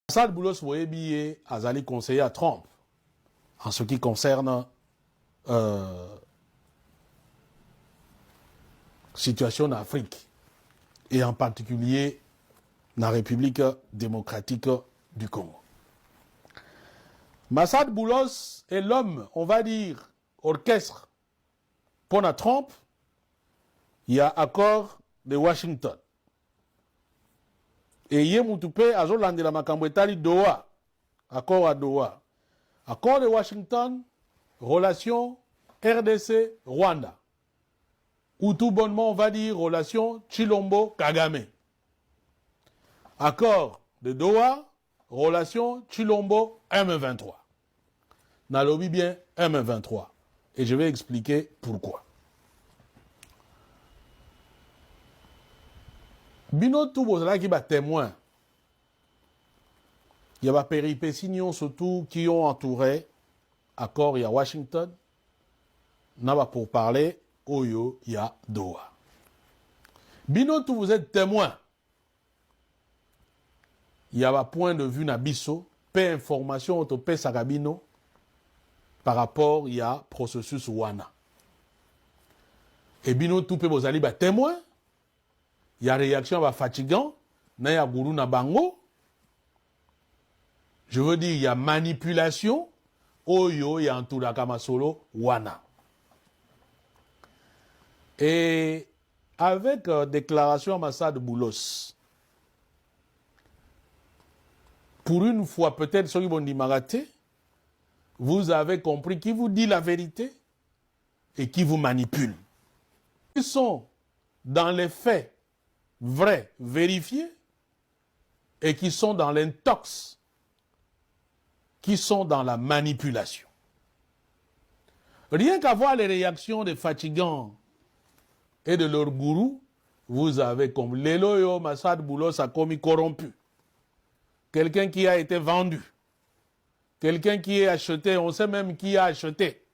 Massad Boulos Boyebi Azali conseiller à Trump en ce qui concerne situation en Afrique et en particulier dans la République démocratique du Congo. Massad Boulos est l'homme, on va dire, orchestre pour la Trump. Il y a accord de Washington. Et il y a Moutoupe, à Zolande la Makambouetali, Doha. Accord à Doha. Accord de Washington, relation RDC, Rwanda. Ou tout bonnement, on va dire, relation Chilombo-Kagame. Accord de Doha, relation Chilombo-M23. Nalobi bien M23. Et je vais expliquer pourquoi. Bino tout bozala qui va témoin. Il y a des péripéties surtout qui ont entouré accord il y a Washington. N'a pour parler Oyo il y a Doha. Bino tout vous êtes témoin. Il y a un point de vue nabiso, peu information au peu sagabino par rapport il y a processus wana. Et bino tout peut vous aller témoin. Il y a réaction fatigant, il y a gourou na bango. Je veux dire, il y a manipulation, oyo, il y a un tour solo, wana. Et avec déclaration à Massad Boulos, pour une fois, peut-être, ceux qui vont dire Maraté, vous avez compris qui vous dit la vérité et qui vous manipule. Ils sont dans les faits vrais, vérifiés, et qui sont dans l'intox, qui sont dans la manipulation. Rien qu'à voir les réactions des fatigants et de leurs gourous, vous avez comme Leloyo Massad Boulos a commis corrompu. Quelqu'un qui a été vendu. Quelqu'un qui est acheté, on sait même qui a acheté.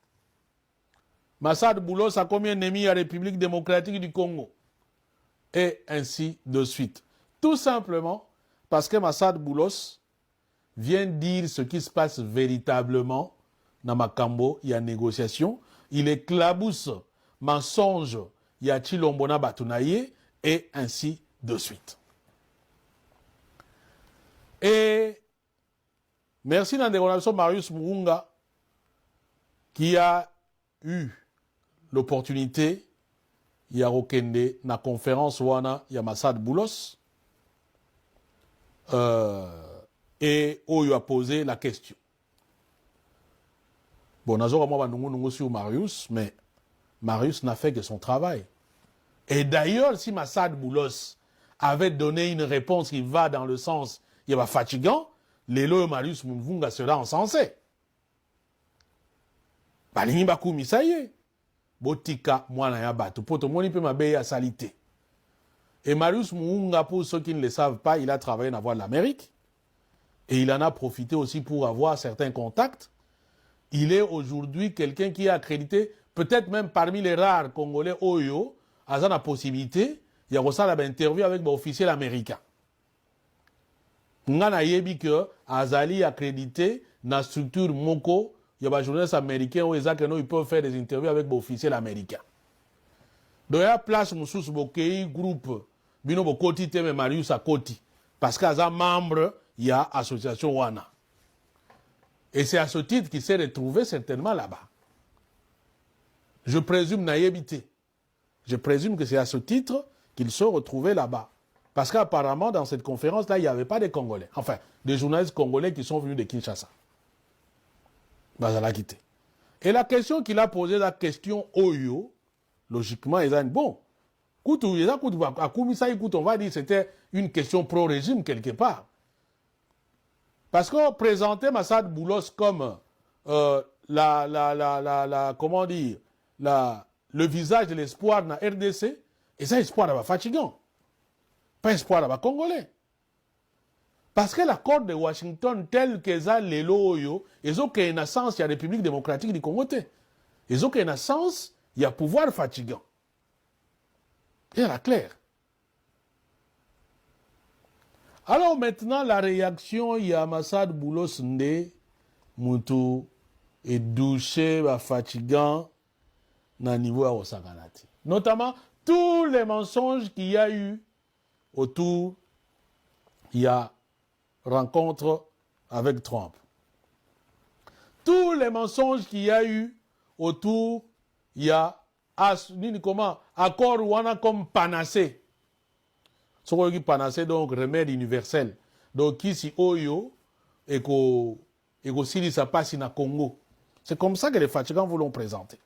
Massad Boulos a commis un ennemi à la République démocratique du Congo. Et ainsi de suite. Tout simplement parce que Massad Boulos vient dire ce qui se passe véritablement dans Makambo, il y a négociation, il éclabousse mensonge, il y a Chilombona Batunaye, et ainsi de suite. Et merci dans des relations Marius Murunga qui a eu l'opportunité il y a Rokende, na conférence wana, il y a Massad Boulos, et où il a posé la question. Bon, nous avons sur Marius, mais Marius n'a fait que son travail. Et d'ailleurs, si Massad Boulos avait donné une réponse qui va dans le sens, il y a fatigant, l'élo Marius Mvunga sera encensé. Balingi bakumi, ça y est. Botika mwana ya batu poto moni pe mabe ya salité. Et Marius Mvunga, pour ceux qui ne le savent pas, il a travaillé dans la voie de l'Amérique et il en a profité aussi pour avoir certains contacts. Il est aujourd'hui quelqu'un qui est accrédité, peut-être même parmi les rares Congolais Oyo, à la possibilité, il y a aussi une interview avec un officiel américain. Ngana yebi que Azali accrédité dans la structure Moko. Il y a des journalistes américains où ils peuvent faire des interviews avec des officiels américains. Donc il y a place Moussous Bokei, groupe, Bino Bokoti Teme Marius Akoti. Parce qu'à un membre, il y a association Wana. Et c'est à ce titre qu'il s'est retrouvé certainement là-bas. Je présume naïvité. Je présume que c'est à ce titre qu'il se retrouvait là-bas. Parce qu'apparemment, dans cette conférence-là, il n'y avait pas de Congolais. Enfin, des journalistes congolais qui sont venus de Kinshasa. Et la question qu'il a posée, la question Oyo, logiquement, ils ont dit, bon, on va dire que c'était une question pro-régime quelque part. Parce qu'on présentait Massad Boulos comme comment dire, le visage de l'espoir dans la RDC, et ça, espoir est fatigant. Pas espoir congolais. Parce que l'accord de Washington tel que ça les loyo, ils ont une sens, il y a la République démocratique du Congo. Ils ont une sens, il y a pouvoir fatigant. Et la claire. Alors maintenant, la réaction, il y a Massad Boulos Ndé, Moutou, et douché, fatigant, na niveau à Osaganati. Notamment, tous les mensonges qu'il y a eu autour, il y a rencontre avec Trump. Tous les mensonges qu'il y a eu autour, il y a accord Rwanda comme panacée. Ce qu'on dit panacée, donc remède universel. Donc ici, Oyo, et que ça passe dans Congo. C'est comme ça que les fatigants vous l'ont présenté.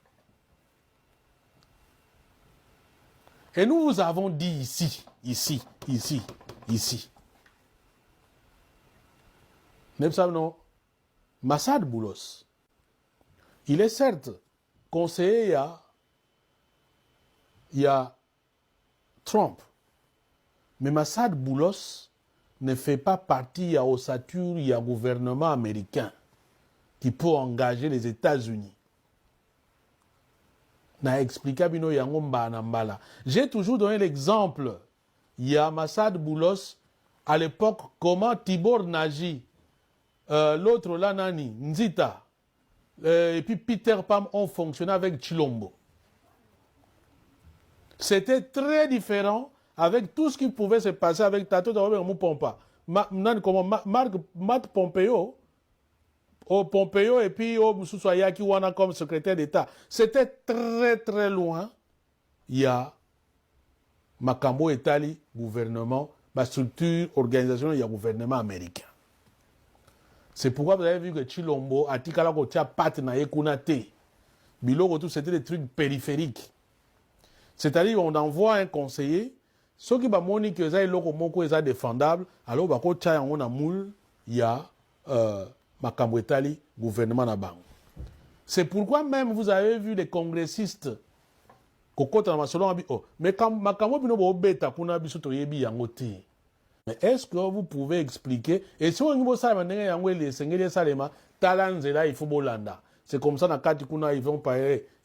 Et nous vous avons dit ici. Non, Massad Boulos, il est certes conseiller, il y a Trump, mais Massad Boulos ne fait pas partie, il y a ossature, il y a gouvernement américain qui peut engager les États-Unis. J'ai toujours donné l'exemple. Il y a Massad Boulos, à l'époque, comment Tibor Nagy, l'autre là, Nani, Nzita, et puis Peter Pam ont fonctionné avec Chilombo. C'était très différent avec tout ce qui pouvait se passer avec Tato Pompa. Matt Pompeo, Pompeo et puis Moussousoyaki Wana comme secrétaire d'État. C'était très très loin. Il y a Makambo Etali, gouvernement, ma structure, organisation, il y a gouvernement américain. C'est pourquoi vous avez vu que Chilombo, Atikala Kotia, Pat Nayekunate, Biloko, tout c'était des trucs périphériques. C'est-à-dire on envoie un conseiller, ceux qui vont dire que ça Moko est défendable, alors on a moule, il y a Makambo Etali, gouvernement Nabango. C'est pourquoi même vous avez vu les congressistes mais est-ce que vous pouvez expliquer et si on c'est comme ça ils vont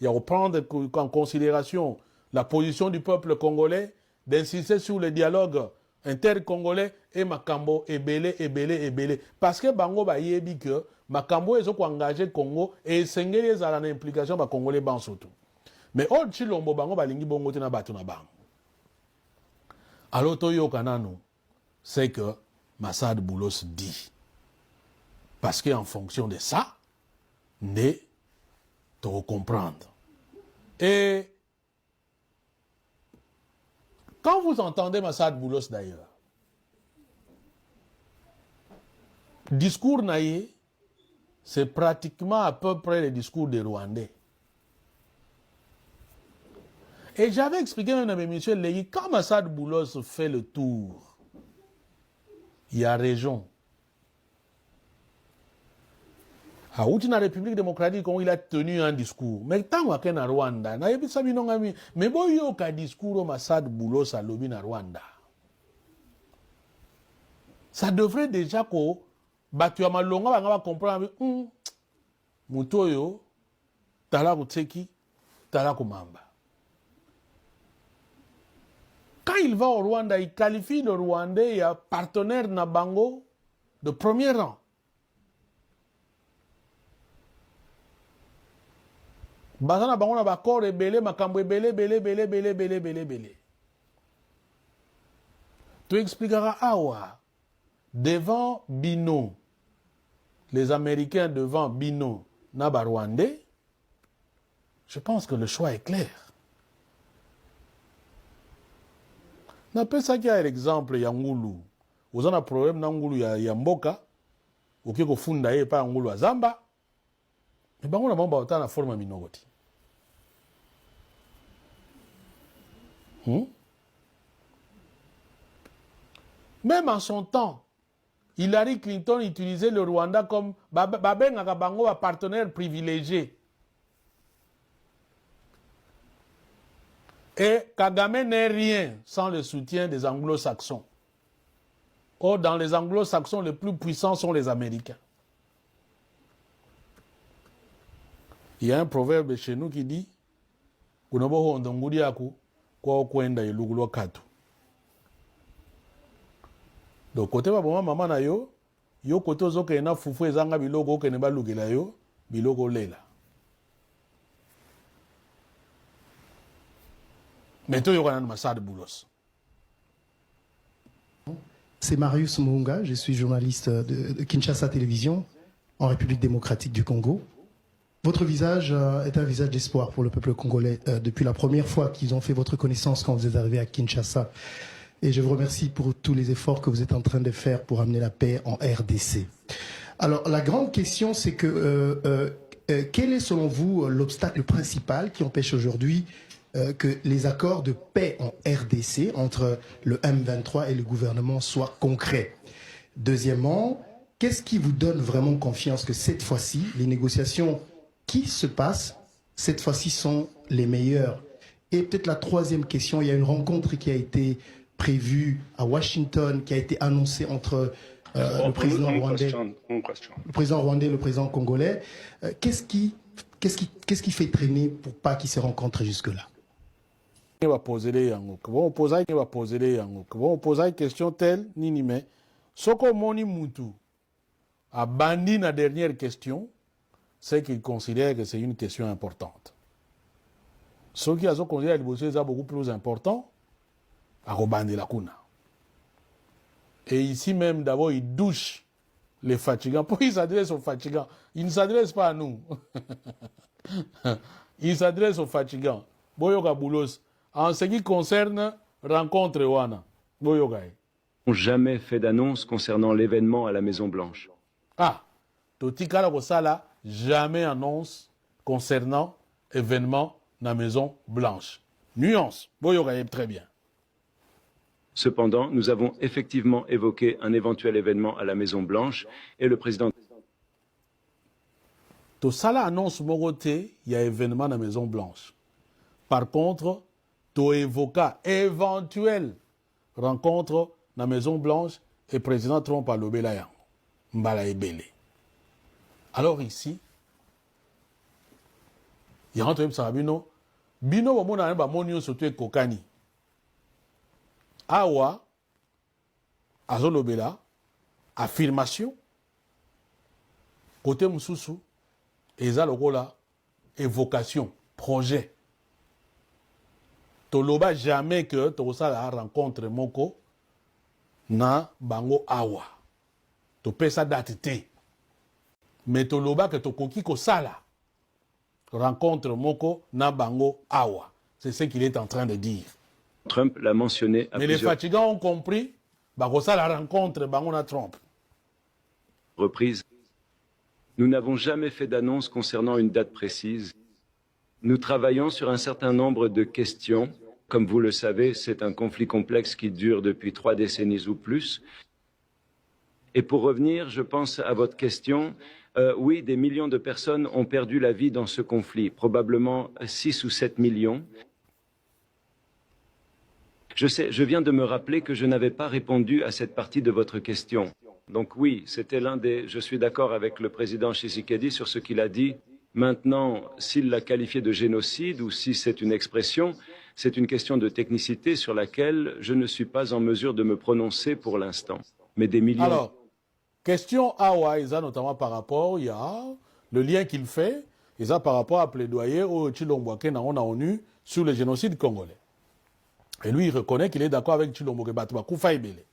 reprendre en considération la position du peuple congolais, d'insister sur le dialogue inter-congolais et Makambo ebele parce que bango ba yebi que Makambo est engagé Congo et sengeli za la implication ba congolais ban surtout. Mais au Chilombo bango balingi bongo tena batu na bango. Alors toyo kanano c'est que Massad Boulos dit parce qu'en fonction de ça ne te comprendre. Et quand vous entendez Massad Boulos d'ailleurs, discours naïe, c'est pratiquement à peu près le discours des Rwandais. Et j'avais expliqué même à mes messieurs, quand Massad Boulos fait le tour, il y a région. À la République démocratique, il a tenu un discours. Mais tant qu'il y a Rwanda, mais bon, il y a un discours Massad Boulos à l'Obi na Rwanda. Ça devrait déjà que Batuama Longa va comprendre Mutoyo, Talaku Tseki, Talaku Mamba. Quand il va au Rwanda, il qualifie le Rwandais et un partenaire Nabango de premier rang. Bazana bango na bakor ebele makambo ebele. Tu expliqueras awa devant Bino, les Américains devant Bino naba Rwandais. Je pense que le choix est clair. N'appelle ça qu'il y a l'exemple Yangulu. Vous avez un problème Nangulu ya Mboka, ou qui est funda et pas Angulu à Zamba. Et ben on a bon la forme minorité. Même en son temps, Hillary Clinton utilisait le Rwanda comme un partenaire privilégié. Et Kagame n'est rien sans le soutien des anglo-saxons. Or, dans les anglo-saxons, les plus puissants sont les Américains. Il y a un proverbe chez nous qui dit Donc côté ba bon maman na yo côté ozoke na fufu ezanga biloko ke ne balukela yo biloko lela. Mais to yo kana Massad Boulos. C'est Marius Muunga, je suis journaliste de Kinshasa Télévision, en République démocratique du Congo. Votre visage est un visage d'espoir pour le peuple congolais depuis la première fois qu'ils ont fait votre connaissance quand vous êtes arrivé à Kinshasa. Et je vous remercie pour tous les efforts que vous êtes en train de faire pour amener la paix en RDC. Alors, la grande question, c'est que quel est selon vous l'obstacle principal qui empêche aujourd'hui que les accords de paix en RDC entre le M23 et le gouvernement soient concrets? Deuxièmement, qu'est-ce qui vous donne vraiment confiance que cette fois-ci, les négociations qui se passent, cette fois-ci sont les meilleures? Et peut-être la troisième question, il y a une rencontre qui a été prévue à Washington, qui a été annoncée entre le président rwandais et le président congolais. Qu'est-ce qui fait traîner pour pas qu'ils se rencontrent jusque-là? On va poser une question telle, nini mais, Soko Moni Moutou a bandi la dernière question, c'est qu'il considère que c'est une question importante. Ce qui a considéré que c'est beaucoup plus important, à rebandi la kuna. Et ici même, d'abord, il douche les fatigants. Pourquoi il s'adresse aux fatigants? Il ne s'adresse pas à nous. Il s'adresse aux fatigants. Boyoka Boulos. En ce qui concerne rencontre Wana, Boyogaï. N'ont jamais fait d'annonce concernant l'événement à la Maison-Blanche. Ah, Totikala Rosala, jamais annonce concernant événement à la Maison-Blanche. Nuance, Boyogaï, très bien. Cependant, nous avons effectivement évoqué un éventuel événement à la Maison-Blanche et le président... Tosala annonce Moroté, il y a événement à la Maison-Blanche. Par contre, to évoqua éventuelle rencontre dans la Maison-Blanche et le président Trump a lobé là. Mbala Ebele. Alors ici, il y a un truc qui Bino. Bino, on a un monio surtout Kokani. Awa, Azolobela, affirmation, côté Moussoussou, et Zalogola, évocation, projet. Toloba jamais que Tosa la rencontre Moko na bango awa. To pesa date te. Mais Toloba que Tokoki ko sala rencontre Moko na bango awa. C'est ce qu'il est en train de dire. Trump l'a mentionné à mais plusieurs les fatigants ont compris, Bagosa la rencontre bango na Trump. Reprises. Nous n'avons jamais fait d'annonce concernant une date précise. Nous travaillons sur un certain nombre de questions. Comme vous le savez, c'est un conflit complexe qui dure depuis 3 décennies ou plus. Et pour revenir, je pense à votre question, oui, des millions de personnes ont perdu la vie dans ce conflit, probablement 6 ou 7 millions. Je sais, je viens de me rappeler que je n'avais pas répondu à cette partie de votre question. Donc oui, c'était l'un des... Je suis d'accord avec le président Tshisekedi sur ce qu'il a dit. Maintenant, s'il l'a qualifié de génocide ou si c'est une expression, c'est une question de technicité sur laquelle je ne suis pas en mesure de me prononcer pour l'instant. Mais des millions... Alors, question Awaïza, notamment par rapport, il y a le lien qu'il fait, et ça par rapport à plaidoyer au Chilomboake na ONU sur le génocide congolais. Et lui, il reconnaît qu'il est d'accord avec Chilomboake Batouba Koufa Ebele.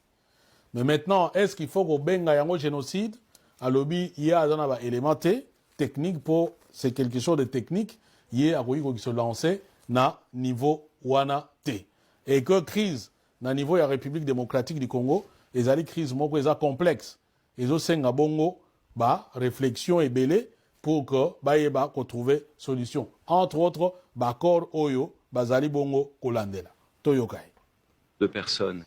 Mais maintenant, est-ce qu'il faut qu'on benga yango génocide? À l'objet, il y a un élément technique pour... C'est quelque chose de technique, il y a qui se lancer na niveau wana T. Et que crise na niveau de la République démocratique du Congo, les ali crise moko eza complexe. Ils ont senga bongo ba réflexion et belé pour que ba yeba ko trouver solution. Entre autres, ba accord oyo bazali bongo kolandela. Toyokai. De personnes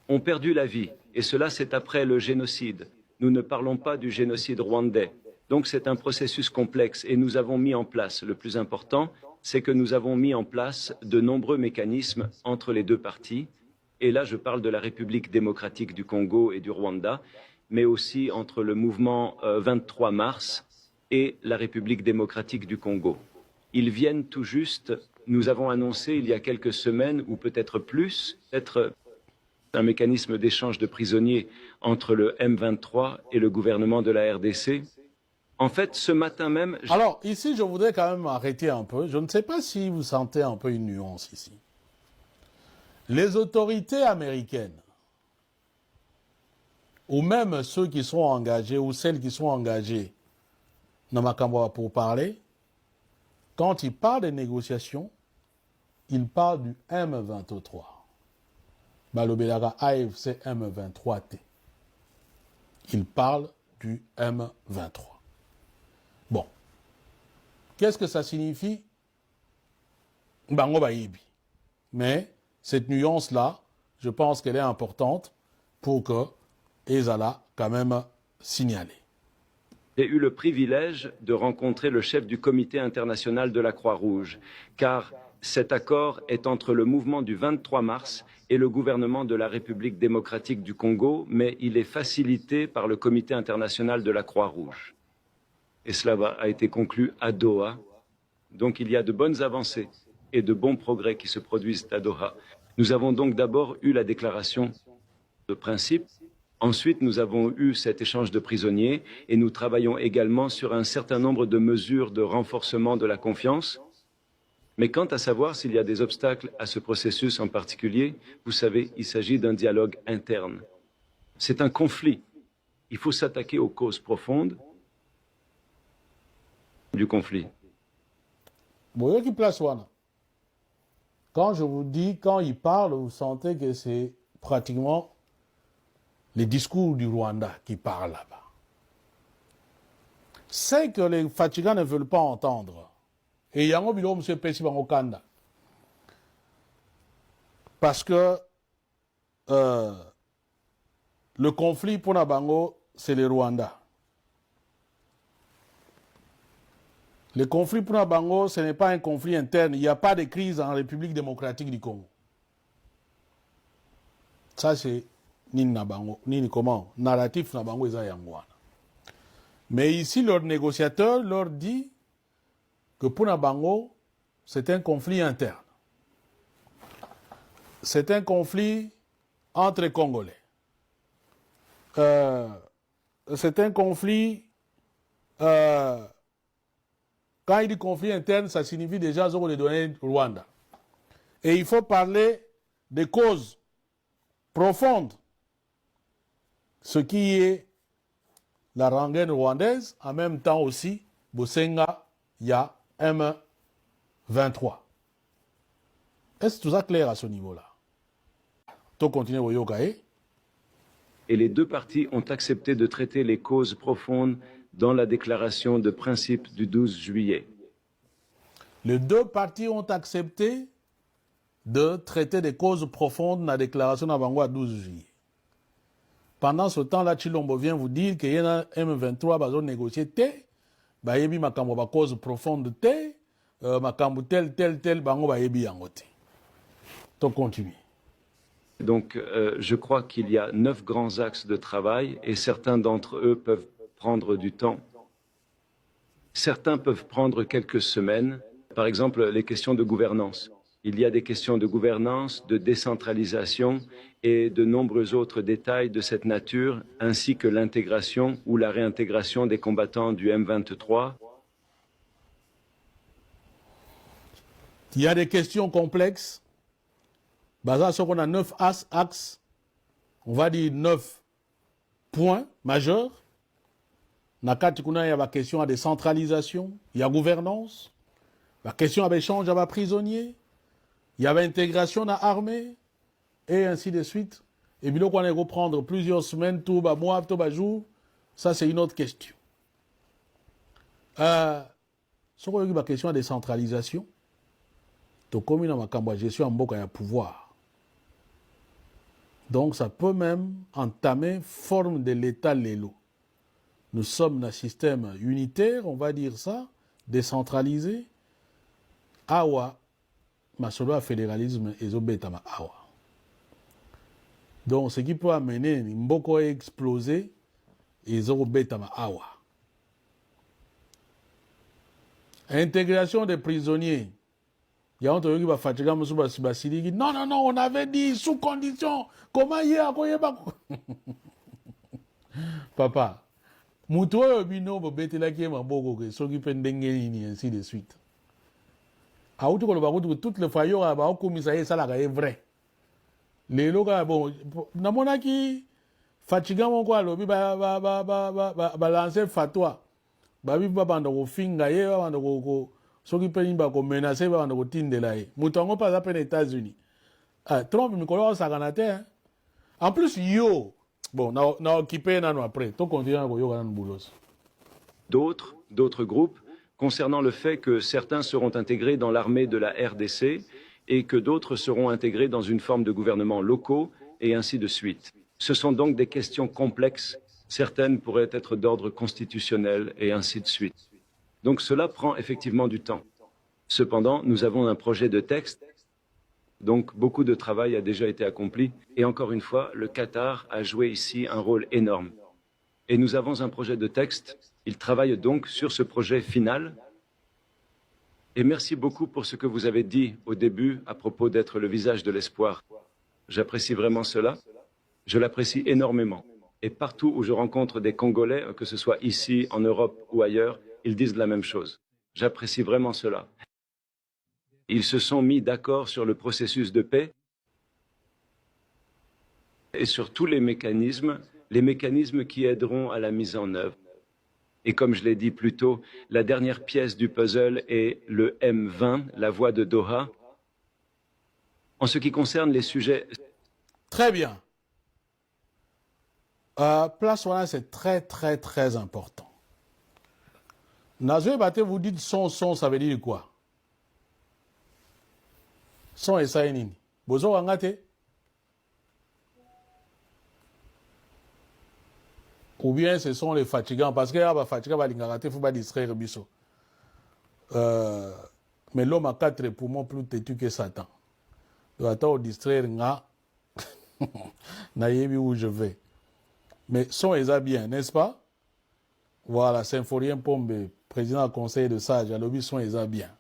ont perdu la vie et cela c'est après le génocide. Nous ne parlons pas du génocide rwandais. Donc c'est un processus complexe et nous avons mis en place, le plus important, c'est que nous avons mis en place de nombreux mécanismes entre les deux parties. Et là, je parle de la République démocratique du Congo et du Rwanda, mais aussi entre le mouvement 23 mars et la République démocratique du Congo. Ils viennent tout juste, nous avons annoncé il y a quelques semaines, ou peut-être plus, un mécanisme d'échange de prisonniers entre le M23 et le gouvernement de la RDC. En fait, ce matin même... Alors, ici, je voudrais quand même arrêter un peu. Je ne sais pas si vous sentez un peu une nuance ici. Les autorités américaines, ou même ceux qui sont engagés, ou celles qui sont engagées dans Makamboa pour parler, quand ils parlent des négociations, ils parlent du M23. Balobelaga AFC M23T. Ils parlent du M23. Bon. Qu'est-ce que ça signifie? Bango Baïbi. Mais cette nuance-là, je pense qu'elle est importante pour que Ezala quand même signalé. J'ai eu le privilège de rencontrer le chef du comité international de la Croix-Rouge, car cet accord est entre le mouvement du 23 mars et le gouvernement de la République démocratique du Congo, mais il est facilité par le comité international de la Croix-Rouge. Et cela a été conclu à Doha. Donc il y a de bonnes avancées et de bons progrès qui se produisent à Doha. Nous avons donc d'abord eu la déclaration de principe. Ensuite, nous avons eu cet échange de prisonniers et nous travaillons également sur un certain nombre de mesures de renforcement de la confiance. Mais quant à savoir s'il y a des obstacles à ce processus en particulier, vous savez, il s'agit d'un dialogue interne. C'est un conflit. Il faut s'attaquer aux causes profondes du conflit. Quand je vous dis, quand il parle, vous sentez que c'est pratiquement les discours du Rwanda qui parlent là-bas. C'est que les fatigants ne veulent pas entendre. Et il y a un bilot, M. Pessi Bangokanda. Parce que le conflit pour Nabango, c'est le Rwanda. Le conflit pour Nabango, ce n'est pas un conflit interne. Il n'y a pas de crise en République démocratique du Congo. Ça, c'est Nini Nabango. Nini comment? Narratif Nabango est Yangwana. Mais ici, leur négociateur leur dit que pour Nabango, c'est un conflit interne. C'est un conflit entre Congolais. C'est un conflit... quand il dit conflit interne, ça signifie déjà de donner Rwanda. Et il faut parler des causes profondes. Ce qui est la rengaine rwandaise, en même temps aussi, Bosenga, il y a M23. Est-ce que tout ça clair à ce niveau-là? Tout continue au Yokae. Et les deux parties ont accepté de traiter les causes profondes dans la déclaration de principe du 12 juillet. Les deux parties ont accepté de traiter des causes profondes dans la déclaration d'Abango à 12 juillet. Pendant ce temps-là, Chilombo vient vous dire qu'il y a un M23 qui va négocier T, il y a une cause profonde T, tel, bango ba yebi yangote. Donc continue. Donc je crois qu'il y a 9 grands axes de travail et certains d'entre eux peuvent prendre du temps. Certains peuvent prendre quelques semaines. Par exemple, les questions de gouvernance. Il y a des questions de gouvernance, de décentralisation et de nombreux autres détails de cette nature, ainsi que l'intégration ou la réintégration des combattants du M23. Il y a des questions complexes. Basées sur qu'on a 9 axes, on va dire 9 points majeurs. Nakati kuna il y a la question de décentralisation, il y a gouvernance, la question de échange avec prisonniers, il y avait intégration dans l'armée, et ainsi de suite. Et bien, on va reprendre plusieurs semaines, tout bas mois, tout bas jour. Ça, c'est une autre question. Sur la question de décentralisation, tout comme dans ma gestion en Mboka, il y a pouvoir. Donc, ça peut même entamer forme de l'État lélo. Nous sommes dans un système unitaire, on va dire ça, décentralisé. Awa, Masolo fédéralisme et Zobetama Awa. Donc, ce qui peut amener Mboko à exploser et Zobetama Awa. Intégration des prisonniers Il y a un truc qui va fatiguer Basili. Non, non, non, on avait dit sous condition. Comment hier, papa, Moutoua Bino, Bobetela qui est ma bogo, ceux qui prennent dengue, ainsi de suite. A outre que toutes les fois, il y a un commissariat, ça est vrai. Les locaux, bon, Namonaki, fatigant mon quoi, lobby, lancer fatwa. Babi babanda ko finga ye babanda ko soki peni ba ko menacer babanda ko tindela ye mutongo pas à peine États-Unis Trump mikolo saganate en plus yo bon na occupé nano après to continue ko yo nan boulos. D'autres groupes concernant le fait que certains seront intégrés dans l'armée de la RDC et que d'autres seront intégrés dans une forme de gouvernement locaux et ainsi de suite. Ce sont donc des questions complexes. Certaines pourraient être d'ordre constitutionnel et ainsi de suite. Donc cela prend effectivement du temps. Cependant, nous avons un projet de texte, donc beaucoup de travail a déjà été accompli. Et encore une fois, le Qatar a joué ici un rôle énorme. Et nous avons un projet de texte. Il travaille donc sur ce projet final. Et merci beaucoup pour ce que vous avez dit au début à propos d'être le visage de l'espoir. J'apprécie vraiment cela. Je l'apprécie énormément. Et partout où je rencontre des Congolais, que ce soit ici, en Europe ou ailleurs, ils disent la même chose. J'apprécie vraiment cela. Ils se sont mis d'accord sur le processus de paix et sur tous les mécanismes qui aideront à la mise en œuvre. Et comme je l'ai dit plus tôt, la dernière pièce du puzzle est le M20, la voie de Doha. En ce qui concerne les sujets... Très bien. Place voilà, c'est très, très, très important. Nazoué Baté, vous dites son, ça veut dire quoi? Son et ça, nini. Bozo Wangate? Ou bien ce sont les fatigants, parce que les fatigants, il faut pas distraire Bisso. Mais l'homme a 4 poumons plus têtus que Satan. Il doit attendre distraire, naïbi où je vais. Mais son est bien, n'est-ce pas? Voilà, Symphorien Pombe, président du conseil de sage, à l'objet son est bien.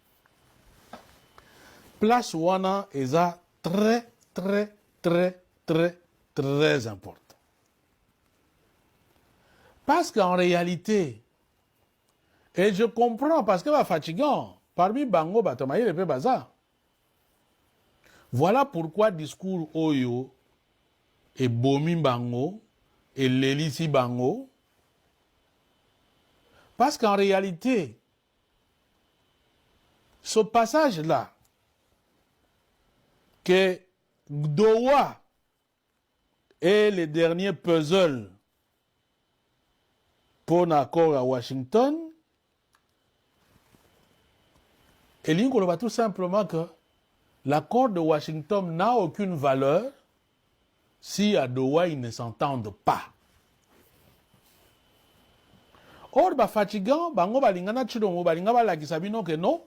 Place Wana est très, très, très, très, très important. Parce qu'en réalité, et je comprends, parce que c'est fatigant, parmi Bango, Batamaï, le Bazar. Voilà pourquoi discours Oyo et Bomi Bango et Lelisi Bango. Parce qu'en réalité, ce passage-là, que Doha est le dernier puzzle pour un accord à Washington, et l'on voit tout simplement que l'accord de Washington n'a aucune valeur si à Doha ils ne s'entendent pas. Or, fatigant, bango balingana chidongo balinga la kisabino que non.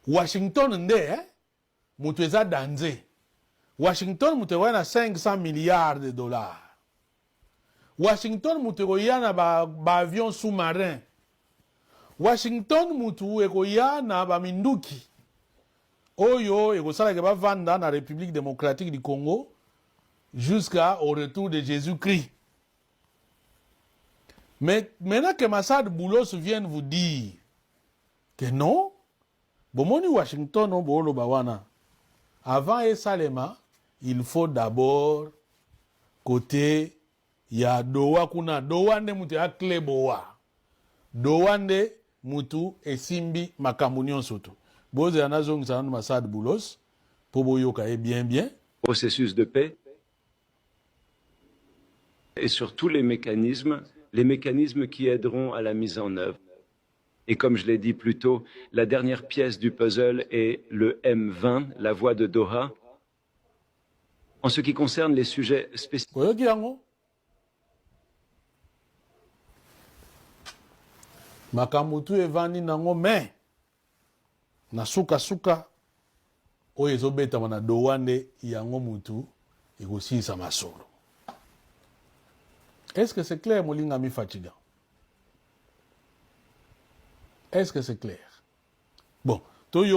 Washington nde, mutweza danze. Washington mutewa na 500 milliards de dollars. Washington mutewa na ba avion sous-marin. Washington mutewa na ba minduki. Oyo ekosala ke ba vanda na République démocratique du Congo jusqu'au retour de Jésus-Christ. Mais maintenant que Massad Boulos vienne vous dire que non, Bomoni Washington on bolo bawana. Avant et Salema, il faut d'abord côté ya Doha kuna Doha nde mutu ya kleboa. Doha nde mutu esimbi makamunion soto. Boze anazong sa Massad Boulos pour boyoka bien. Processus de paix et sur tous les mécanismes qui aideront à la mise en œuvre. Et comme je l'ai dit plus tôt, la dernière pièce du puzzle est le M20, la voie de Doha. En ce qui concerne les sujets spécifiques... Makamutu evani nango me na suka oyo ezobetama na Doha nde yango mutu ekosilisa masolo. Est-ce que c'est clair, Molinga mi fatigant? Est-ce que c'est clair? Bon, Lié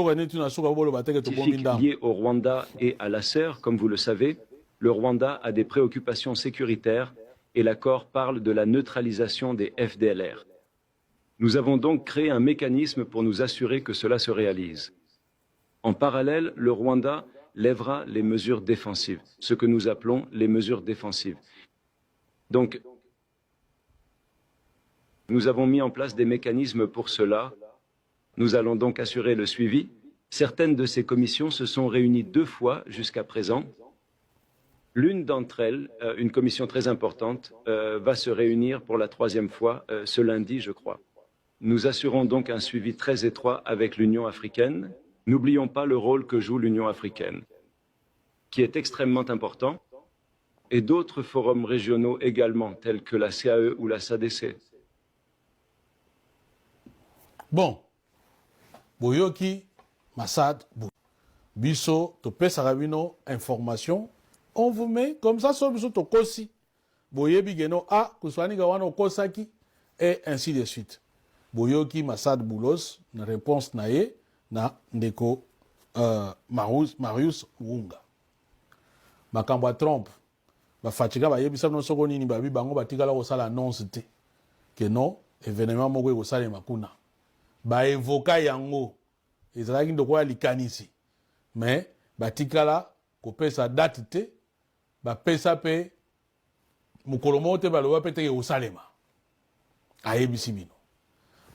au Rwanda et à la sœur, comme vous le savez, le Rwanda a des préoccupations sécuritaires et l'accord parle de la neutralisation des FDLR. Nous avons donc créé un mécanisme pour nous assurer que cela se réalise. En parallèle, le Rwanda lèvera les mesures défensives, ce que nous appelons les mesures défensives. Donc, nous avons mis en place des mécanismes pour cela. Nous allons donc assurer le suivi. Certaines de ces commissions se sont réunies 2 fois jusqu'à présent. L'une d'entre elles, une commission très importante, va se réunir pour la 3e fois ce lundi, je crois. Nous assurons donc un suivi très étroit avec l'Union africaine. N'oublions pas le rôle que joue l'Union africaine, qui est extrêmement important, et d'autres forums régionaux également, tels que la CAE ou la SADC. Bon, Boyoki, Massad, Bisso, Topé Sarabino, information, on vous met comme ça sur Bisso Tokosi, Boyebi Geno A, Kuswani Gawano Kosaki, et ainsi de suite. Boyoki, Massad Boulos, une réponse nae, na ndeko Marius Wunga. Makamba Trump, Fatiga Bayebisa no Sogoni ni Babi Bango Batigala Osala annonce te, que non, événement Mogo Osale Makuna. Ba évoka yango ezalaki ndoko ya likanisi mais batikala kopesa date te bapesa pe mokolo moko te baloba pe teke kosalema ayebisi bino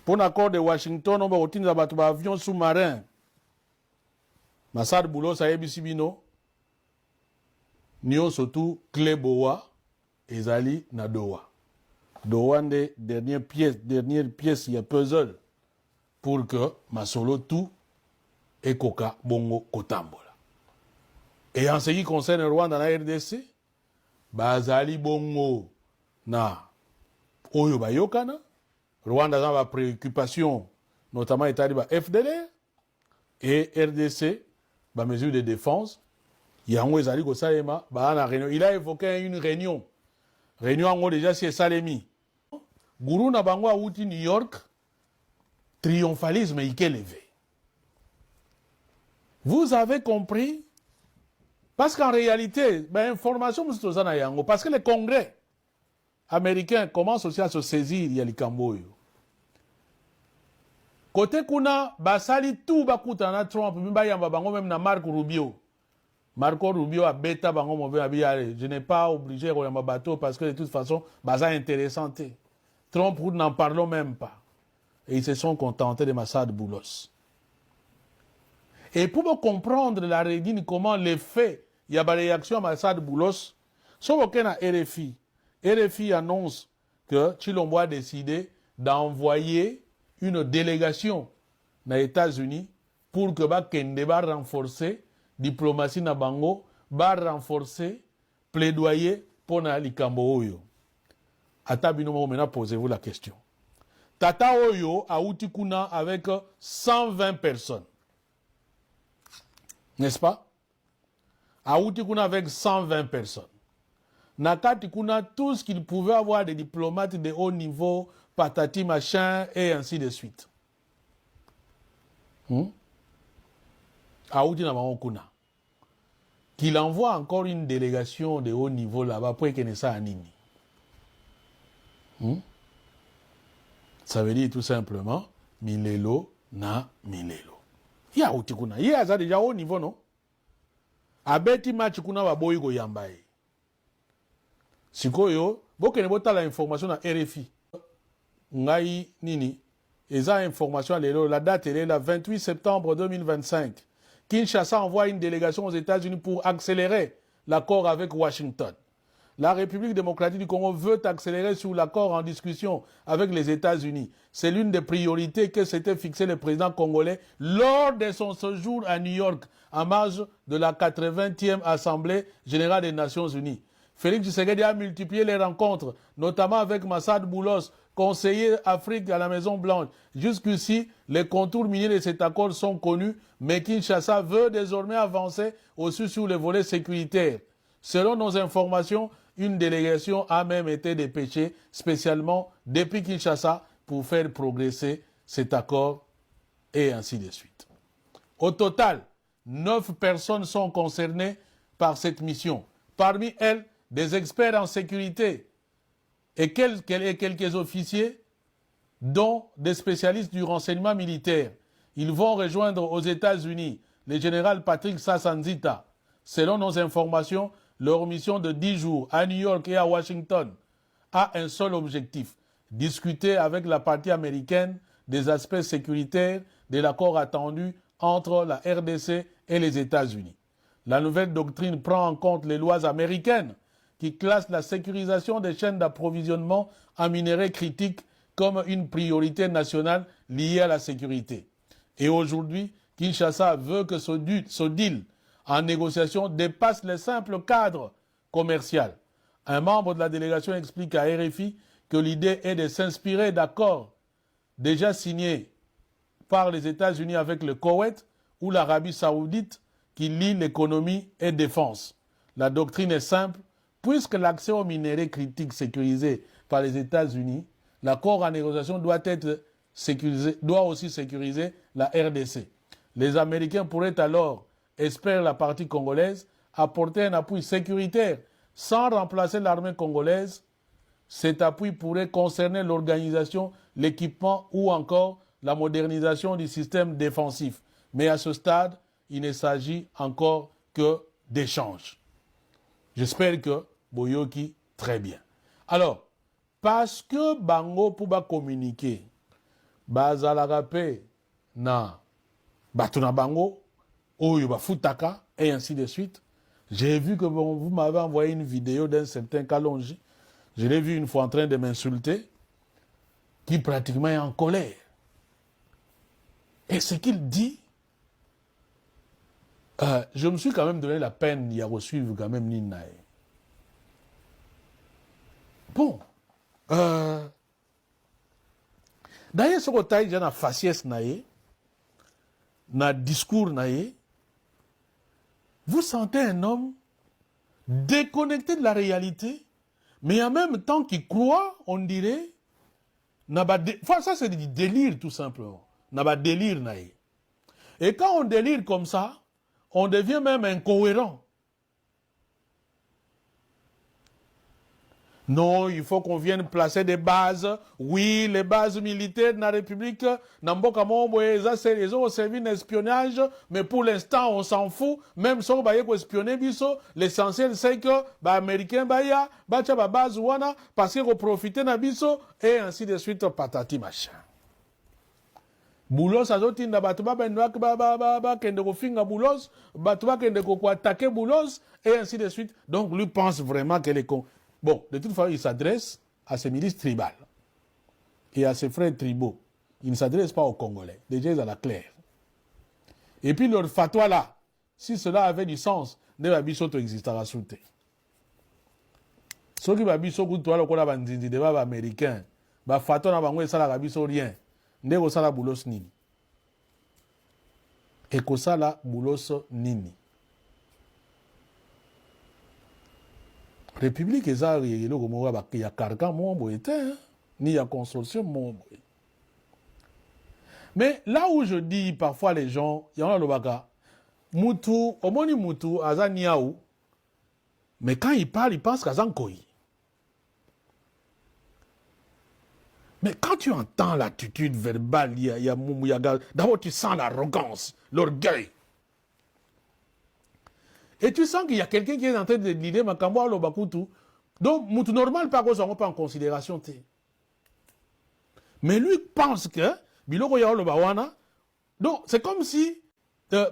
mpo na accord de Washington oyo bakotinda bato ba avion sous-marin Massad Boulos ayebisi bino nyonso tu clé boa ezali na Doha. Doha nde dernière pièce ya puzzle pour que Masolo tout et Koka Bongo Kotambola. Et en ce qui concerne le Rwanda dans la RDC, Bazali Bongo na Oyo Bayokana, Rwanda a des préoccupations, notamment l'État de FDLR, et RDC, ba mesure de défense, Yango Ezali Gosalema, il a évoqué une réunion. Réunion déjà c'est Salemi. Guru Nabango a outi New York, triomphalisme élevé. Vous avez compris? Parce qu'en réalité, information, parce que le Congrès américain commence aussi à se saisir, il y a les Camboyo. Côté Kuna, Basali tout Bakutana Trump, même na Marco Rubio. Marco Rubio a bêta bango mauvais habillé. Je n'ai pas obligé de ma bateau parce que de toute façon, Baza intéressant. Trump, nous n'en parlons même pas. Et ils se sont contentés de Massad Boulos. Et pour comprendre la rédine, comment les faits, il y a des réactions à Massad Boulos, sauf qu'à RFI. RFI annonce que Chilombo a décidé d'envoyer une délégation aux États-Unis pour que Kende va renforcer la diplomatie na bango, va renforcer plaidoyer pour na likambo oyo. Atabino maintenant posez-vous la question. Tata Oyo a Outikuna avec 120 personnes. N'est-ce pas? A Outikuna avec 120 personnes. Nakati Kuna, tout ce qu'il pouvait avoir des diplomates de haut niveau, patati machin, et ainsi de suite. A Outikuna Kuna. Qu'il envoie encore une délégation de haut niveau là-bas pour qu'il ne ça anime. Ça veut dire tout simplement Milelo na Milelo. Il y a Outikuna. Il y a déjà haut niveau, non? Abeti match kuna baboyi go yambaye. Sikoyo, bokene bota la information na RFI. Ngai nini? Eza information la date est le 28 septembre 2025. Kinshasa envoie une délégation aux États-Unis pour accélérer l'accord avec Washington. La République démocratique du Congo veut accélérer sur l'accord en discussion avec les États-Unis. C'est l'une des priorités que s'était fixé le président congolais lors de son séjour à New York en marge de la 80e Assemblée générale des Nations Unies. Félix Tshisekedi a multiplié les rencontres, notamment avec Massad Boulos, conseiller Afrique à la Maison-Blanche. Jusqu'ici, les contours miniers de cet accord sont connus, mais Kinshasa veut désormais avancer aussi sur les volets sécuritaires. Selon nos informations, une délégation a même été dépêchée spécialement depuis Kinshasa pour faire progresser cet accord et ainsi de suite. Au total, 9 personnes sont concernées par cette mission. Parmi elles, des experts en sécurité et quelques officiers, dont des spécialistes du renseignement militaire. Ils vont rejoindre aux États-Unis le général Patrick Sassanzita. Selon nos informations, leur mission de 10 jours à New York et à Washington a un seul objectif: discuter avec la partie américaine des aspects sécuritaires de l'accord attendu entre la RDC et les États-Unis. La nouvelle doctrine prend en compte les lois américaines qui classent la sécurisation des chaînes d'approvisionnement en minerais critiques comme une priorité nationale liée à la sécurité. Et aujourd'hui, Kinshasa veut que ce deal en négociation dépasse le simple cadre commercial. Un membre de la délégation explique à RFI que l'idée est de s'inspirer d'accords déjà signés par les États-Unis avec le Koweït ou l'Arabie saoudite qui lient l'économie et défense. La doctrine est simple: puisque l'accès aux minéraux critiques sécurisés par les États-Unis, l'accord en négociation doit aussi sécuriser la RDC. Les Américains pourraient alors, espère la partie congolaise, apporter un appui sécuritaire sans remplacer l'armée congolaise. Cet appui pourrait concerner l'organisation, l'équipement ou encore la modernisation du système défensif. Mais à ce stade, il ne s'agit encore que d'échanges. J'espère que Boyoki, très bien. Alors, parce que Bango pour communiquer, bazalagape na batuna Bango, Oyo Futaka, et ainsi de suite. J'ai vu que vous m'avez envoyé une vidéo d'un certain Kalonji. Je l'ai vu une fois en train de m'insulter, qui pratiquement est en colère. Et ce qu'il dit, je me suis quand même donné la peine d'y suivre quand même Ninae. Bon. D'ailleurs, ce que j'ai na faciès nae, na discours nae, vous sentez un homme déconnecté de la réalité, mais en même temps qui croit, on dirait, enfin, ça c'est du délire tout simplement. Naba délire nae. Et quand on délire comme ça, on devient même incohérent. Non, il faut qu'on vienne placer des bases. Oui, les bases militaires de la République, Namboka Mombo, ils ont servi d'espionnage, mais pour l'instant, on s'en fout. Même si on va espionner, l'essentiel, c'est que les Américains vont base wana parce qu'ils vont profiter de biso, et ainsi de suite, patati machin. Boulos azotinda batuba bendoak kende ko finga Boulos, batuba kende ko attaquer Boulos, et ainsi de suite. Donc lui pense vraiment qu'elle est con. Bon, de toute façon, il s'adresse à ses milices tribales et à ses frères tribaux. Il ne s'adresse pas aux Congolais. Déjà, ils ont la claire. Et puis, leur fatwa là, si cela avait du sens, ne va bisoto existera souté. Ce qui va bisoto toi le kola bandindi de baba américain, ba fatwa na bango ça la biso rien. Ndeko sala Boulos nini. Et ko sala Boulos nini. République eza yelo gomoa ba ya carcan mombo était ni ya consortium mombo. Mais là où je dis parfois les gens, il y en a le baka mutu omoni mutu azaniaou, mais quand il parle il pense qu'azankoy. Mais quand tu entends l'attitude verbale, d'abord tu sens l'arrogance, l'orgueil. Et tu sens qu'il y a quelqu'un qui est en train de l'idée Makambo à l'Obakutu. Donc, Moutou normal, pas qu'on pas en considération. Mais lui pense que, Biloko ya l'Obawana, donc c'est comme si, mais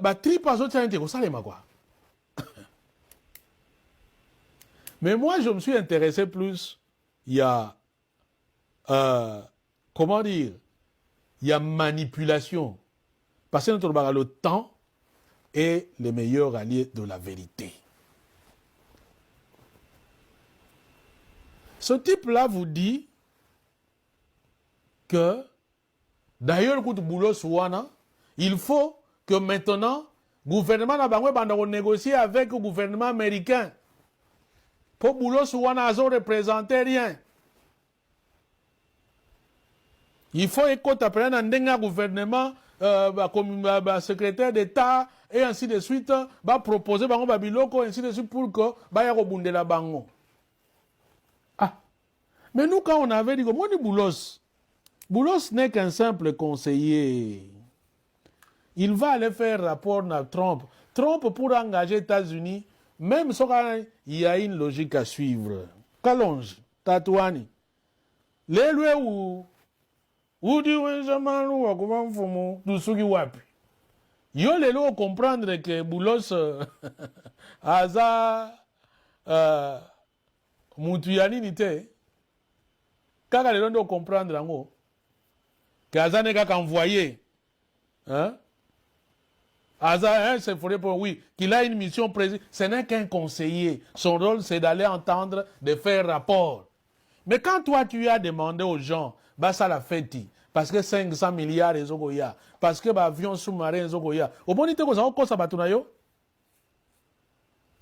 moi, je me suis intéressé plus, il y a, comment dire, il y a manipulation. Parce que notre le temps est le meilleur allié de la vérité. Ce type-là vous dit que, d'ailleurs, il faut que maintenant, le gouvernement va négocier avec le gouvernement américain. Pour Boulos Ouana, ils ne représentaient rien. Il faut écouter après un gouvernement secrétaire d'État, et ainsi de suite, va proposer bango babiloko, ainsi de suite, pour que baya la bango. Ah. Mais nous, quand on avait dit, moi, Boulos n'est qu'un simple conseiller. Il va aller faire rapport à Trump. Trump, pour engager les États-Unis, même si il y a une logique à suivre. Kalonge, Tatouani. Les lois où dit Wenjamalou, à comment faut tout ce qui wapi. Yo les lois comprendre que Boulos Aza Moutouani n'était. Quand les gens comprendre en haut, qu'Aza n'est qu'à envoyer. Hein? Aza, c'est vrai pour oui, qu'il a une mission précise. Ce n'est qu'un conseiller. Son rôle, c'est d'aller entendre, de faire rapport. Mais quand toi, tu as demandé aux gens, bah ça la fête, parce que 500 milliards les Ogoya, parce que avion sous-marin les Ogoya, au bon niveau, ça va ça batuna yo.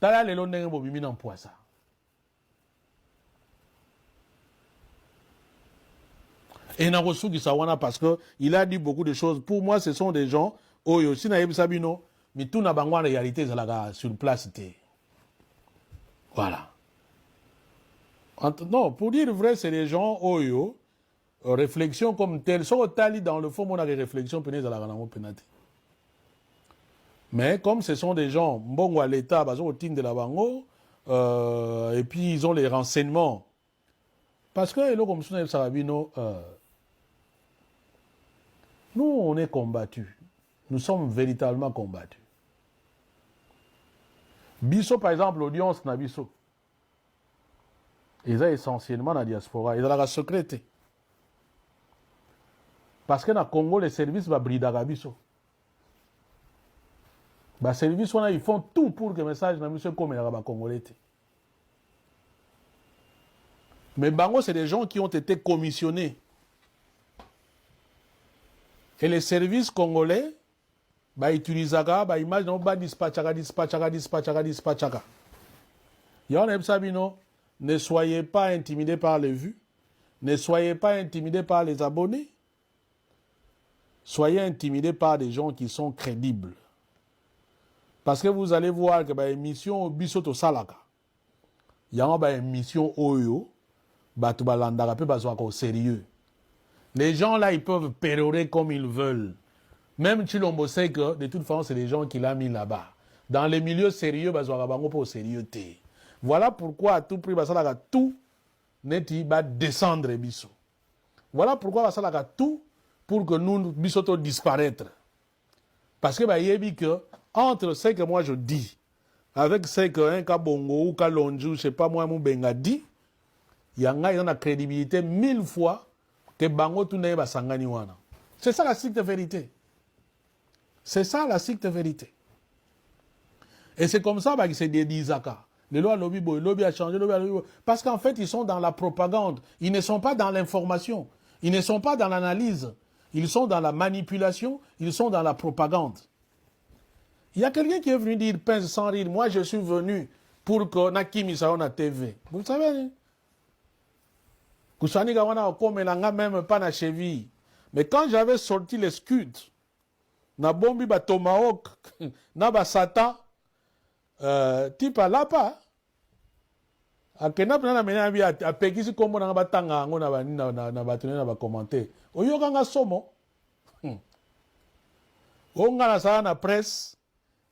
T'as les longs bobimi dans poisson. Et Narosu qui s'awana parce que il a dit beaucoup de choses. Pour moi, ce sont des gens. Oyo, si naïb sabino, mais tout n'a pas en réalité sur place. Voilà. Non, pour dire vrai, c'est des gens, oyo, réflexion comme telle. Sur tali dans le fond, on a des réflexions penez à la penate. Mais comme ce sont des gens, bon à l'État, au team de la bango, et puis ils ont les renseignements. Parce que, comme ça, Sarabino, nous, on est combattus. Nous sommes véritablement combattus. Bisso, par exemple, l'audience na Bisso. Ils sont essentiellement dans la diaspora. Ils ont la secrété. Parce que dans le Congo, les services vont brider à Bisso. Les services, ils font tout pour que le message na Bisso comme les Congolais. Mais Bango, c'est des gens qui ont été commissionnés. Et les services congolais, utilisent la image, dispatchaka. Ne soyez pas intimidés par les vues. Ne soyez pas intimidés par les abonnés. Soyez intimidés par des gens qui sont crédibles. Parce que vous allez voir que l'émission Bisoto Salaka, il y a une émission Oyo, au sérieux. Les gens là, ils peuvent pérorer comme ils veulent. Même Chilombo sait que, de toute façon, c'est les gens qui l'ont mis là-bas. Dans les milieux sérieux, ils ne pas au sérieux. Voilà pourquoi, à tout prix, tout va descendre. Voilà pourquoi il va tout pour que nous puissions disparaître. Parce que, entre ce que moi je dis, avec ce que un Kabongo ou Kalonju, je ne sais pas moi, mon Benga dit, il y a une crédibilité 1000 fois que Bango Touné va sangani wana. C'est ça la stricte vérité. C'est ça la stricte vérité. Et c'est comme ça que c'est des Isaka. Les lois lobby boy, lobby a changé, lobby a lobby. Parce qu'en fait, ils sont dans la propagande. Ils ne sont pas dans l'information. Ils ne sont pas dans l'analyse. Ils sont dans la manipulation. Ils sont dans la propagande. Il y a quelqu'un qui est venu dire, pince sans rire, moi je suis venu pour que Nakimi soit na TV. Vous savez, Kusani Gawana Okomelanga même pas na cheville. Mais quand j'avais sorti les scuds, na bombi ba tomahawk, na ba satan, type là pas. Akena pena mena bi a pekisi kombo na ba tanga ngo na ba tuna na ba commenter. Oyoka nga somo. Onga na sa na presse.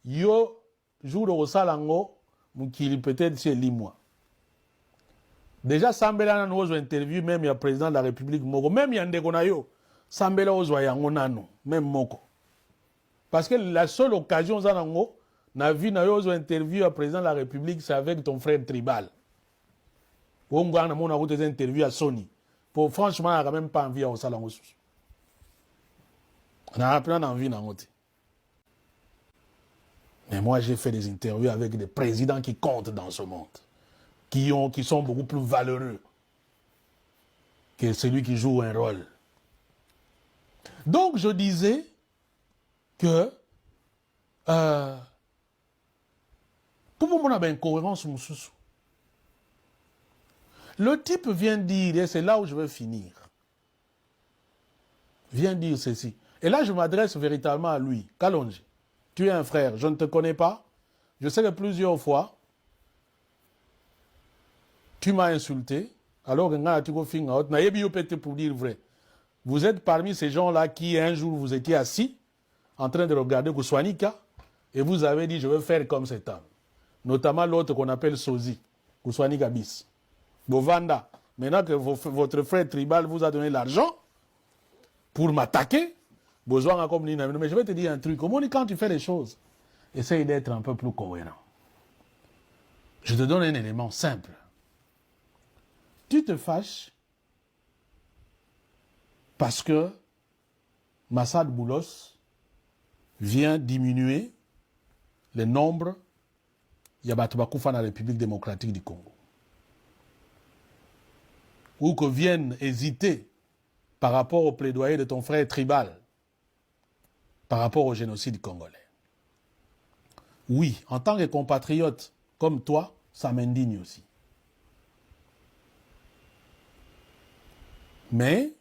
Yo, jour au salango, mukili peut-être c'est limoi. Déjà, Sambela nous a interview, même il y a président de la République Moko, même il y a un dégonayo, Sambela ozo yangonano, même Moko. Parce que la seule occasion, Zanango, na vu na yo interview à président de la République, c'est avec ton frère tribal. On a des interviews à Sony. Pour franchement, on n'a même pas envie au salango. On a plein d'envie dans l'autre. Mais moi, j'ai fait des interviews avec des présidents qui comptent dans ce monde, qui sont beaucoup plus valeureux que celui qui joue un rôle. Donc, je disais que pour moi, on a une cohérence. Le type vient dire, et c'est là où je vais finir, vient dire ceci. Et là, je m'adresse véritablement à lui. Kalonji, tu es un frère, je ne te connais pas. Je sais que plusieurs fois, tu m'as insulté. Alors, pour dire vrai. Vous êtes parmi ces gens-là qui, un jour, vous étiez assis, en train de regarder Kouswanika, et vous avez dit, je veux faire comme cet homme. Notamment l'autre qu'on appelle Sozi, Kouswanika bis. Bovanda, maintenant que votre frère tribal vous a donné l'argent pour m'attaquer, besoin comme Nina. Mais je vais te dire un truc. Comment quand tu fais les choses, essaye d'être un peu plus cohérent. Je te donne un élément simple. Tu te fâches parce que Massad Boulos vient diminuer le nombre Yabatoubakoufа dans la République démocratique du Congo. Ou que viennent hésiter par rapport au plaidoyer de ton frère tribal, par rapport au génocide congolais. Oui, en tant que compatriote comme toi, ça m'indigne aussi. Mais,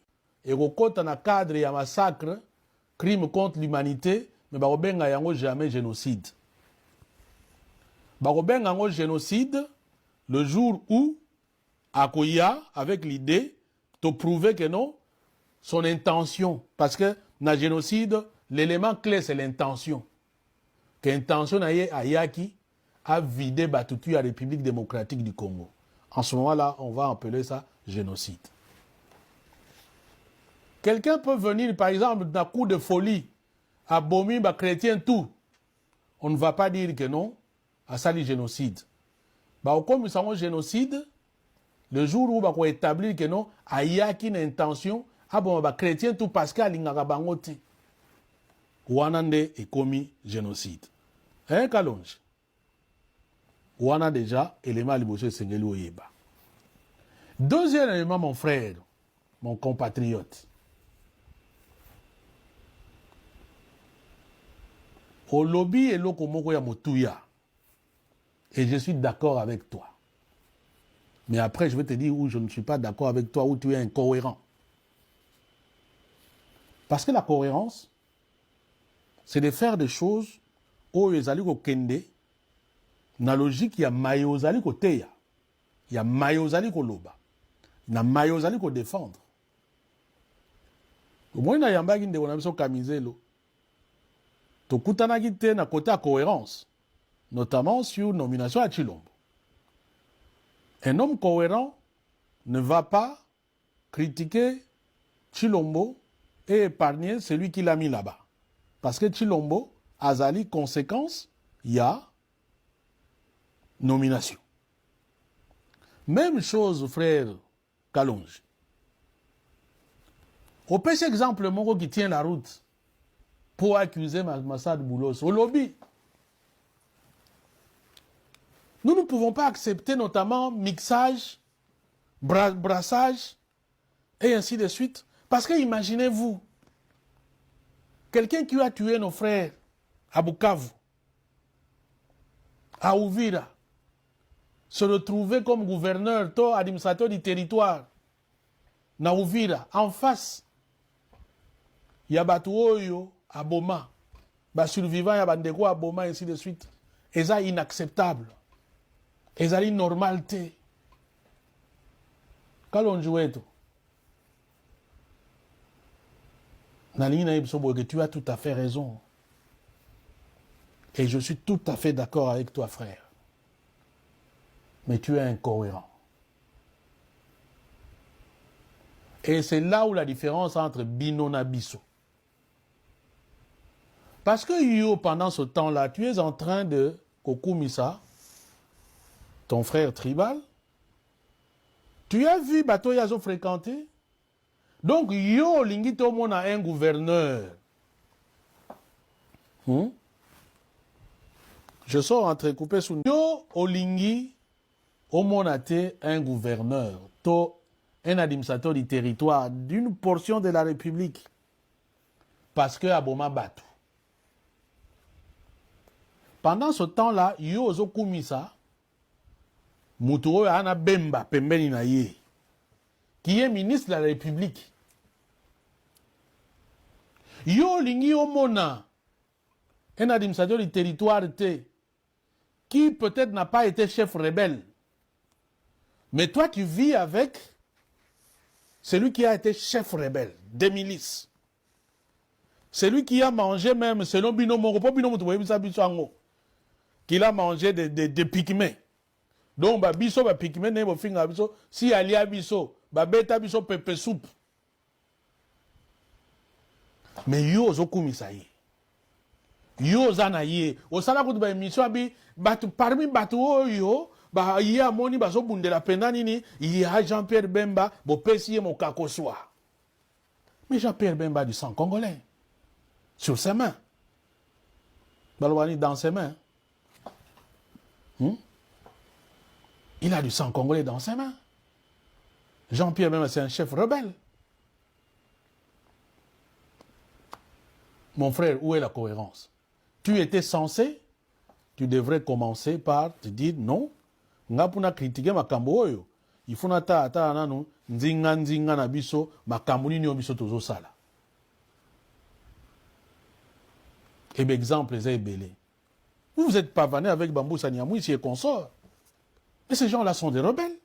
et au côté dans cadre de massacre, crime contre l'humanité, mais barobenga yango jamais génocide. Barobenga yango génocide le jour où Akoya, avec l'idée de prouver que non, son intention, parce que dans le génocide, l'élément clé c'est l'intention. Que l'intention Ayaki a vidé Batutu à la République démocratique du Congo. En ce moment-là, on va appeler ça génocide. Quelqu'un peut venir, par exemple, d'un coup de folie, à Bomi, chrétien, tout. On ne va pas dire que non, à ça, le génocide. Comme nous savons génocide, le jour où on va établir que non, il y a une intention, chrétien, tout parce qu'il y a un bangote. Ouanande est commis génocide. Hein, Kalonji? Ouana déjà, élément libosé Sengeli Oyeba. Deuxième élément, mon frère, mon compatriote. Au lobby et l'okomoko ya motuya. Et je suis d'accord avec toi. Mais après, je vais te dire où je ne suis pas d'accord avec toi, où tu es incohérent. Parce que la cohérence, c'est de faire des choses où ils allaient au kende, na logique, il y a mayozali ko teya, il y a mayozali ko loba, il y a mayozali ko défendre. Au moins, il y a un bagage de on kamizelo. To kutanaki te na côté à cohérence, notamment sur nomination à Chilombo. Un homme cohérent ne va pas critiquer Chilombo et épargner celui qui l'a mis là-bas. Parce que Chilombo, azali conséquence, il y a nomination. Même chose, frère Kalonji. Au petit exemple, Moko qui tient la route pour accuser Massad Boulos au lobby. Nous ne pouvons pas accepter notamment mixage, brassage et ainsi de suite. Parce que imaginez-vous, quelqu'un qui a tué nos frères à Bukavu, à Uvira, se retrouver comme gouverneur, administrateur du territoire, na Uvira, en face, il y a Batouoyo à Boma, ba survivant, il y a Bandeko à Boma, ainsi de suite. Et ça, inacceptable. Et ça, normalité. Quand on joue tout, tu as tout à fait raison. Et je suis tout à fait d'accord avec toi, frère. Mais tu es incohérent. Et c'est là où la différence entre Bino et Bisso. Parce que Yo, pendant ce temps-là, tu es en train de Kokumisa, ton frère tribal, tu as vu Bato Yazo fréquenter. Donc, Yo, Lingito Mon a un gouverneur. Je sors entrecoupé sous Yo, Olingi, Omonate, un gouverneur, un administrateur du territoire d'une portion de la République. Parce que Aboma Batou. Pendant ce temps-là, Yo Ozo Kumisa, Moutoro Ana Bemba, Pembeni Naye, qui est ministre de la République. Yo lingi omona un administrateur du territoire qui peut-être n'a pas été chef rebelle. Mais toi, tu vis avec celui qui a été chef rebelle des milices. Celui qui a mangé même, selon Binomo, qu'il a mangé des pygmées. Donc, biso, pygmée, si ali a biso, beta biso pepe soupe. Mais yo, zokumi sa ye. Yo, zana ye. Au sala kutu ba émission abi, parmi batu yo, ba ye amoni baso bundela penda nini, il y a Jean-Pierre Bemba, bo pesi ye mo kakoswa. Mais Jean-Pierre Bemba du sang congolais. Sur ses mains. Balwani dans ses mains. Il a du sang congolais dans ses mains. Jean-Pierre Bemba, c'est un chef rebelle. Mon frère, où est la cohérence? Tu étais censé, tu devrais commencer par te dire non. Ngapuna critiquer makambo oyo. Il faut nata ata nanu nzinga na biso makambo nini biso tozo sala. Et bien, exemple, les belé. Vous êtes pavané avec Bambou Sanyamou ici et consort. Mais ces gens-là sont des rebelles.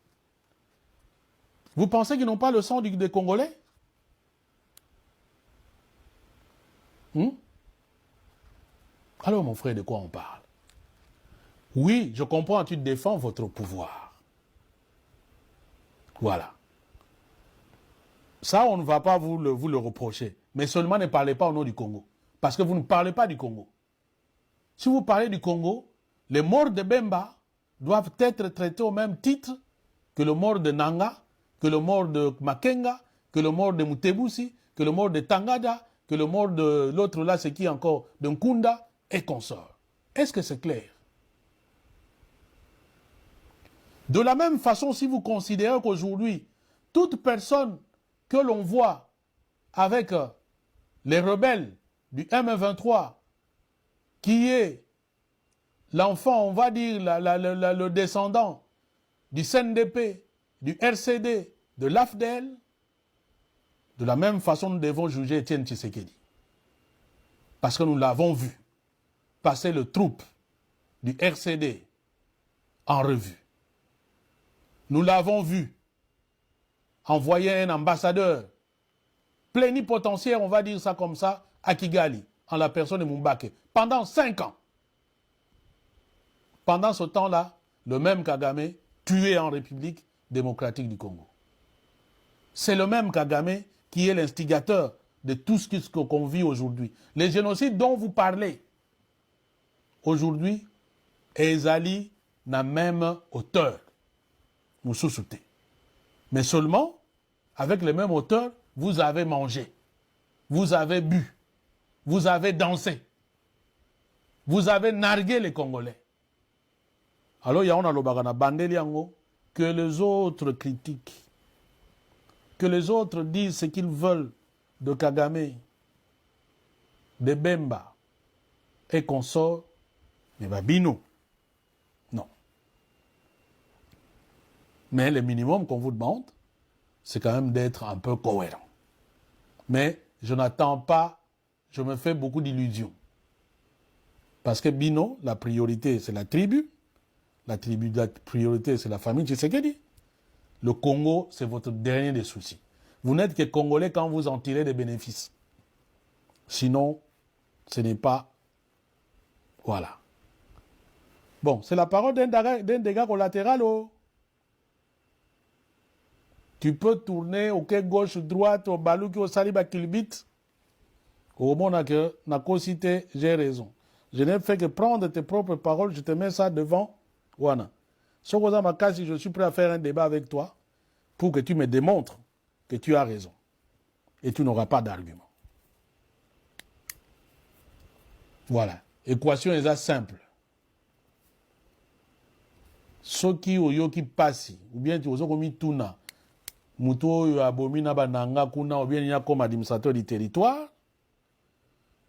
Vous pensez qu'ils n'ont pas le sang des Congolais? Alors, mon frère, de quoi on parle? Oui, je comprends, tu défends votre pouvoir. Voilà. Ça, on ne va pas vous le reprocher. Mais seulement ne parlez pas au nom du Congo. Parce que vous ne parlez pas du Congo. Si vous parlez du Congo, les morts de Bemba doivent être traités au même titre que le mort de Nanga, que le mort de Makenga, que le mort de Mutebusi, que le mort de Tangada, que le mort de l'autre là, c'est qui encore, de Nkunda et consort. Est-ce que c'est clair? De la même façon, si vous considérez qu'aujourd'hui, toute personne que l'on voit avec les rebelles du M23, qui est l'enfant, on va dire, le descendant du CNDP, du RCD, de l'AFDEL, de la même façon, nous devons juger Etienne Tshisekedi. Parce que nous l'avons vu passer le troupe du RCD en revue. Nous l'avons vu envoyer un ambassadeur plénipotentiaire, on va dire ça comme ça, à Kigali, en la personne de Mumbake, pendant 5 ans. Pendant ce temps-là, le même Kagame tué en République démocratique du Congo. C'est le même Kagame qui est l'instigateur de tout ce qu'on vit aujourd'hui. Les génocides dont vous parlez, aujourd'hui, Ezali n'a même auteur. Vous sous-soutez. Mais seulement, avec les mêmes auteurs, vous avez mangé, vous avez bu, vous avez dansé, vous avez nargué les Congolais. Alors, il y a un alobagana bandeliango que les autres critiquent, que les autres disent ce qu'ils veulent de Kagame, de Bemba et consorts, mais Babino. Non. Mais le minimum qu'on vous demande, c'est quand même d'être un peu cohérent. Mais je n'attends pas, je me fais beaucoup d'illusions. Parce que Bino, la priorité, c'est la tribu. La priorité, c'est la famille Tshisekedi. Le Congo, c'est votre dernier des soucis. Vous n'êtes que Congolais quand vous en tirez des bénéfices. Sinon, ce n'est pas... Voilà. Bon, c'est la parole d'un dégât collatéral. Oh. Tu peux tourner au quai gauche, droite, au balouki, au saliba kilbit. Au moment où na cité, j'ai raison. Je n'ai fait que prendre tes propres paroles, je te mets ça devant. Voilà. Si je suis prêt à faire un débat avec toi pour que tu me démontres que tu as raison. Et tu n'auras pas d'argument. Voilà. Équation est simple. Soki oyoki pasi, ou bien tu ozo komi tuna, muto yo abomina bananga kuna, ou bien il y a comme administrateur du territoire,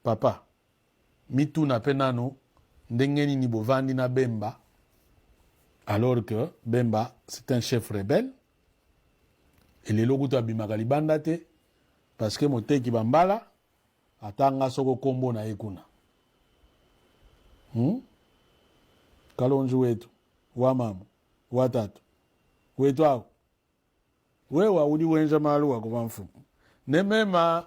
papa, mituna penano, ndengeni ni bovandi na Bemba, alors que Bemba, c'est un chef rebelle, et les logo to abimaka libanda te, parce que mote ki bambala, atanga soko kombo na ekuna. Kalonji wetu, wa mama, wa tatu. Wetu hao. Wewa uli wenja malu wa kuvamfu. Nemema